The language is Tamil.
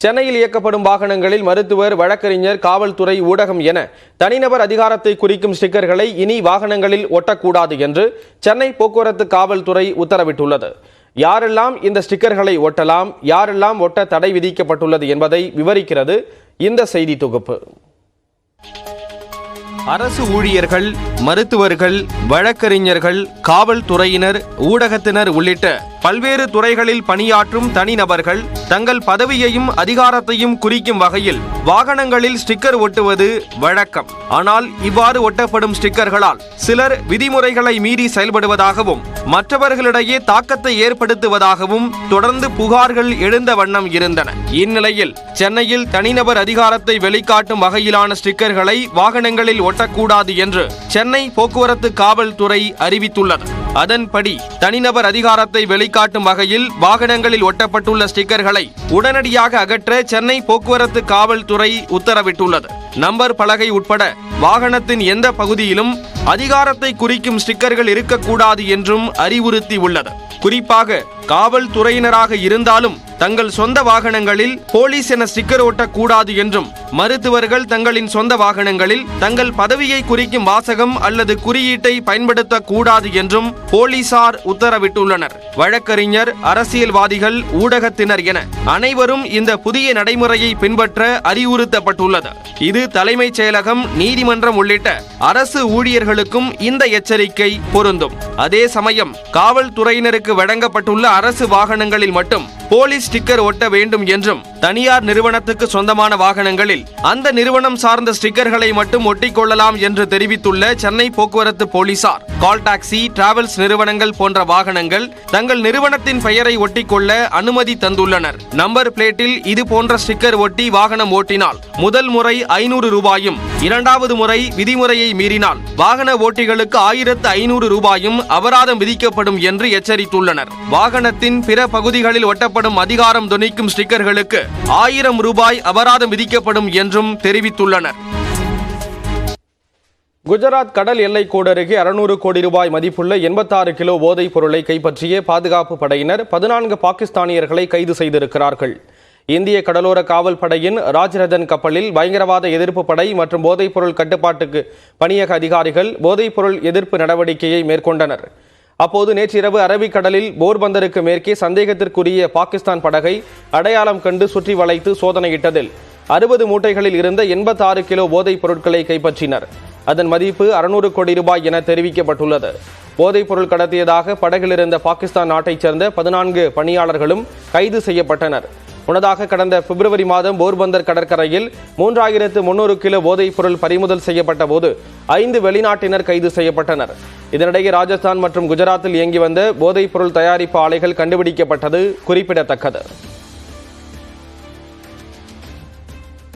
சென்னையில் இயக்கப்படும் வாகனங்களில் மருத்துவர், வழக்கறிஞர், காவல்துறை, ஊடகம் என தனிநபர் அதிகாரத்தை குறிக்கும் ஸ்டிக்கர்களை இனி வாகனங்களில் ஒட்டக்கூடாது என்று சென்னை போக்குவரத்து காவல்துறை உத்தரவிட்டுள்ளது. யாரெல்லாம் இந்த ஸ்டிக்கர்களை ஒட்டலாம், யாரெல்லாம் ஒட்ட தடை விதிக்கப்பட்டுள்ளது என்பதை விவரிக்கிறது இந்த செய்தி தொகுப்பு. அரசு ஊழியர்கள், மருத்துவர்கள், வழக்கறிஞர்கள், காவல்துறையினர், ஊடகத்தினர் உள்ளிட்ட பல்வேறு துறைகளில் பணியாற்றும் தனிநபர்கள் தங்கள் பதவியையும் அதிகாரத்தையும் குறிக்கும் வகையில் வாகனங்களில் ஸ்டிக்கர் ஒட்டுவது வழக்கம். ஆனால் இவ்வாறு ஒட்டப்படும் ஸ்டிக்கர்களால் சிலர் விதிமுறைகளை மீறி செயல்படுவதாகவும் மற்றவர்களிடையே தாக்கத்தை ஏற்படுத்துவதாகவும் தொடர்ந்து புகார்கள் எழுந்த வண்ணம் இருந்தன. இந்நிலையில் சென்னையில் தனிநபர் அதிகாரத்தை வெளிக்காட்டும் வகையிலான ஸ்டிக்கர்களை வாகனங்களில் ஒட்டக்கூடாது என்று சென்னை போக்குவரத்து காவல்துறை அறிவித்துள்ளது. அதன்படி தனிநபர் அதிகாரத்தை வெளிக்காட்டும் வகையில் வாகனங்களில் ஒட்டப்பட்டுள்ள ஸ்டிக்கர்களை உடனடியாக அகற்ற சென்னை போக்குவரத்து காவல்துறை உத்தரவிட்டுள்ளது. நம்பர் பலகை உட்பட வாகனத்தின் எந்த பகுதியிலும் அதிகாரத்தை குறிக்கும் ஸ்டிக்கர்கள் இருக்கக்கூடாது என்றும் அறிவுறுத்தி உள்ளது. குறிப்பாக காவல்துறையினராக இருந்தாலும் தங்கள் சொந்த வாகனங்களில் போலீஸ் என ஸ்டிக்கர் ஒட்டக்கூடாது என்றும், மருத்துவர்கள் தங்களின் சொந்த வாகனங்களில் தங்கள் பதவியை குறிக்கும் வாசகம் அல்லது குறியீட்டை பயன்படுத்தக்கூடாது என்றும் போலீசார் உத்தரவிட்டுள்ளனர். வழக்கறிஞர், அரசியல்வாதிகள், ஊடகத்தினர் என அனைவரும் இந்த புதிய நடைமுறையை பின்பற்ற அறிவுறுத்தப்பட்டுள்ளது. இது தலைமைச் செயலகம், நீதிமன்றம் உள்ளிட்ட அரசு ஊழியர்களுக்கும் இந்த எச்சரிக்கை பொருந்தும். அதே சமயம் காவல்துறையினருக்கு வழங்கப்பட்டுள்ள அரசு வாகனங்களில் மட்டும் போலீஸ் ஸ்டிக்கர் ஒட்ட வேண்டும் என்றும், தனியார் நிறுவனத்துக்கு சொந்தமான வாகனங்களில் அந்த நிறுவனம் சார்ந்த ஸ்டிக்கர்களை மட்டும் ஒட்டிக்கொள்ளலாம் என்று தெரிவித்துள்ள சென்னை போக்குவரத்து போலீசார், கால் டாக்ஸி, டிராவல்ஸ் நிறுவனங்கள் போன்ற வாகனங்கள் தங்கள் நிறுவனத்தின் பெயரை ஒட்டிக்கொள்ள அனுமதி தந்துள்ளனர். நம்பர் பிளேட்டில் இது போன்ற ஸ்டிக்கர் ஒட்டி வாகனம் ஓட்டினால் முதல் முறை 500 ரூபாயும், இரண்டாவது முறை விதிமுறையை மீறினால் வாகன ஓட்டிகளுக்கு 1500 ரூபாயும் அபராதம் விதிக்கப்படும் என்று எச்சரித்துள்ளனர். வாகனத்தின் பிற பகுதிகளில் ஒட்டப்படும் அதிகாரம் தொனிக்கும் ஸ்டிக்கர்களுக்கு 1000 ரூபாய் அபராதம் விதிக்கப்படும் என்றும் தெரிவித்துள்ளனர். குஜராத் கடல் எல்லைக்கோடு அருகே 600 கோடி ரூபாய் மதிப்புள்ள 86 கிலோ போதைப் பொருளை கைப்பற்றிய பாதுகாப்பு படையினர் 14 பாகிஸ்தானியர்களை கைது செய்திருக்கிறார்கள். இந்திய கடலோர காவல் படையின் ராஜ்ரதன் கப்பலில் பயங்கரவாத எதிர்ப்பு படை மற்றும் போதைப் பொருள் கட்டுப்பாட்டுக்கு பணியக அதிகாரிகள் போதைப் பொருள் எதிர்ப்பு நடவடிக்கையை மேற்கொண்டனர். அப்போது நேற்றிரவு அரபிக்கடலில் போர்பந்தருக்கு மேற்கே சந்தேகத்திற்குரிய பாகிஸ்தான் படகை அடையாளம் கண்டு சுற்றி வளைத்து சோதனையிட்டதில் 60 மூட்டைகளில் இருந்த 86 கிலோ போதைப் பொருட்களை கைப்பற்றினர். அதன் மதிப்பு 600 கோடி ரூபாய் என தெரிவிக்கப்பட்டுள்ளது. போதைப் பொருள் கடத்தியதாக படகில் இருந்த பாகிஸ்தான் நாட்டைச் சேர்ந்த 14 பணியாளர்களும் கைது செய்யப்பட்டனர். முன்னதாக கடந்த பிப்ரவரி மாதம் போர்பந்தர் கடற்கரையில் 3300 கிலோ போதைப் பொருள் பறிமுதல் செய்யப்பட்ட போது 5 வெளிநாட்டினர் கைது செய்யப்பட்டனர். இதனிடையே ராஜஸ்தான் மற்றும் குஜராத்தில் இயங்கி வந்த போதைப் பொருள் தயாரிப்பு ஆலைகள் கண்டுபிடிக்கப்பட்டது குறிப்பிடத்தக்கது.